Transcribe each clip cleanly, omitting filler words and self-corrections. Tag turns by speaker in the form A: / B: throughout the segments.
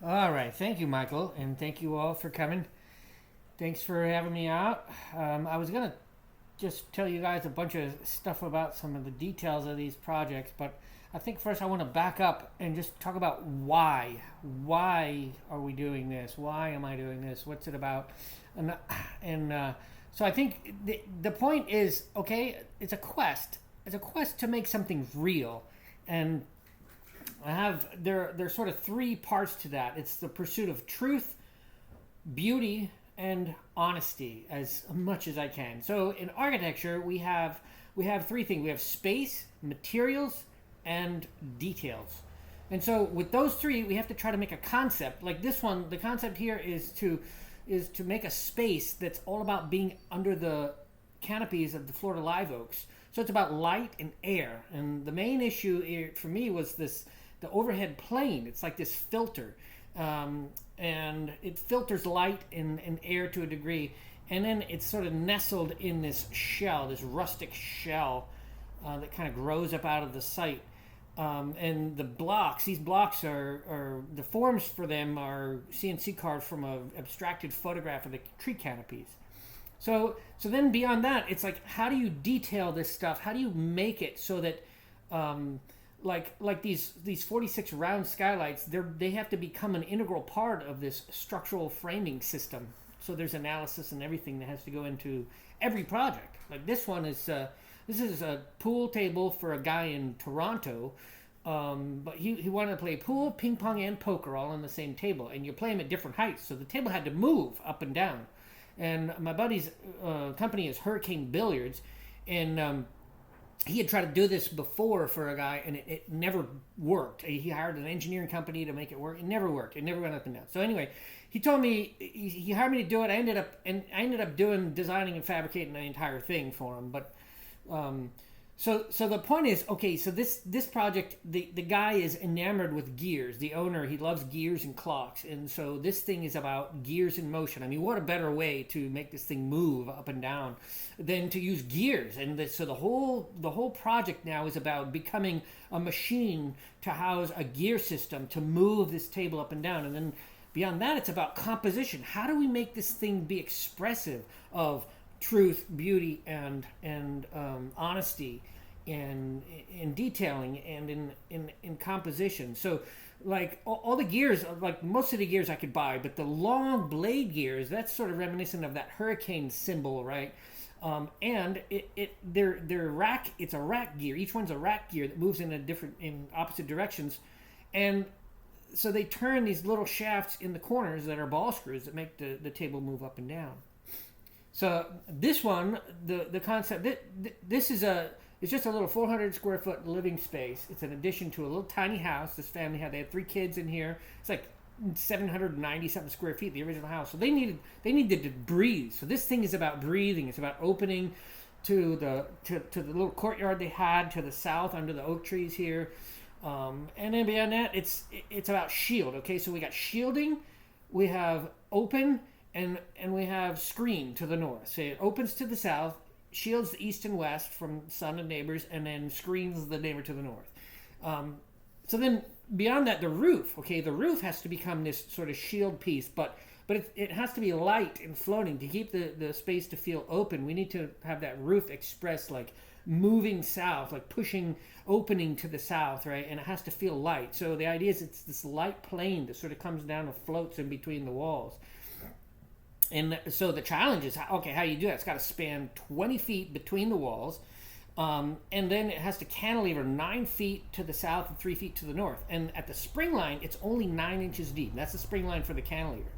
A: All right. Thank you, Michael, and thank you all for coming. Thanks for having me out. I was going to just tell you guys a bunch of stuff about some of the details of these projects, but I think first I want to back up and just talk about why. Why are we doing this? Why am I doing this? What's it about? And, and so I think the point is okay, it's a quest. It's a quest to make something real. And there's sort of three parts to that. It's the pursuit of truth, beauty, and honesty as much as I can. So in architecture, we have three things. We have space, materials, and details. And so with those three, we have to try to make a concept. Like this one, the concept here is to make a space that's all about being under the canopies of the Florida live oaks. So it's about light and air. And the main issue for me was the overhead plane. It's like this filter. And it filters light and air to a degree. And then it's sort of nestled in this shell, this rustic shell that kind of grows up out of the site. And these blocks are the forms for them are CNC carved from an abstracted photograph of the tree canopies. So then beyond that, it's like, how do you detail this stuff? How do you make it so that, like these 46 round skylights, they have to become an integral part of this structural framing system. So there's analysis and everything that has to go into every project. Like this is a pool table for a guy in Toronto. But he wanted to play pool, ping pong, and poker all on the same table, and you play them at different heights. So the table had to move up and down. And my buddy's company is Hurricane Billiards, and he had tried to do this before for a guy, and it never worked. He hired an engineering company to make it work. It never worked. It never went up and down. So anyway, he told me he hired me to do it. I ended up designing and fabricating the entire thing for him. But so the point is, okay, so this project, the guy is enamored with gears. The owner, he loves gears and clocks, and so this thing is about gears in motion. I mean, what a better way to make this thing move up and down than to use gears? And so the whole project now is about becoming a machine to house a gear system to move this table up and down. And then beyond that, it's about composition. How do we make this thing be expressive of truth, beauty, and honesty, in detailing and in composition? So, like all the gears, like most of the gears I could buy, but the long blade gears, that's sort of reminiscent of that hurricane symbol, right? And they're rack. It's a rack gear. Each one's a rack gear that moves in opposite directions, and so they turn these little shafts in the corners that are ball screws that make the table move up and down. So this one, the concept, this is it's just a little 400 square foot living space. It's an addition to a little tiny house. This family they had 3 kids in here. It's like 790 something square feet, the original house. So they needed to breathe. So this thing is about breathing. It's about opening to the little courtyard they had to the south under the oak trees here. And then beyond that, it's about shield. Okay, so we got shielding, we have open, and we have screen to the north. So it opens to the south, shields the east and west from sun and neighbors, and then screens the neighbor to the north. So then beyond that, the roof. Okay, the roof has to become this sort of shield piece, but it has to be light and floating to keep the space to feel open. We need to have that roof express like moving south, like opening to the south, right? And it has to feel light. So the idea is it's this light plane that sort of comes down and floats in between the walls. And so the challenge is, how you do that? It's got to span 20 feet between the walls. And then it has to cantilever 9 feet to the south and 3 feet to the north. And at the spring line, it's only 9 inches deep. That's the spring line for the cantilever.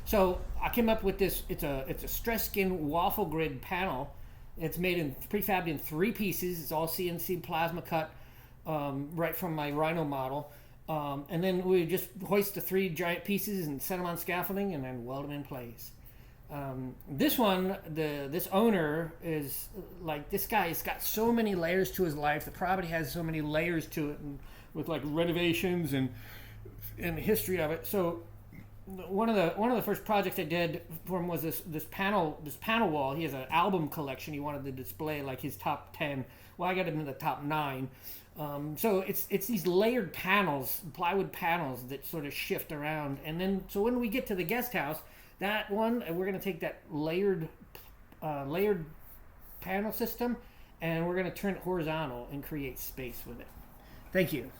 A: So I came up with this. It's a stress skin waffle grid panel. It's made prefabbed in 3 pieces. It's all CNC plasma cut right from my Rhino model. And then we just hoist the 3 giant pieces and set them on scaffolding and then weld them in place. This one, this owner is like, this guy has got so many layers to his life. The property has so many layers to it, and with like renovations and the history of it. So one of the first projects I did for him was this panel wall. He has an album collection he wanted to display, like his top 10. Well, I got him in the top 9. So it's these layered panels, plywood panels that sort of shift around, and then so when we get to the guest house, that one we're going to take that layered panel system, and we're going to turn it horizontal and create space with it. Thank you.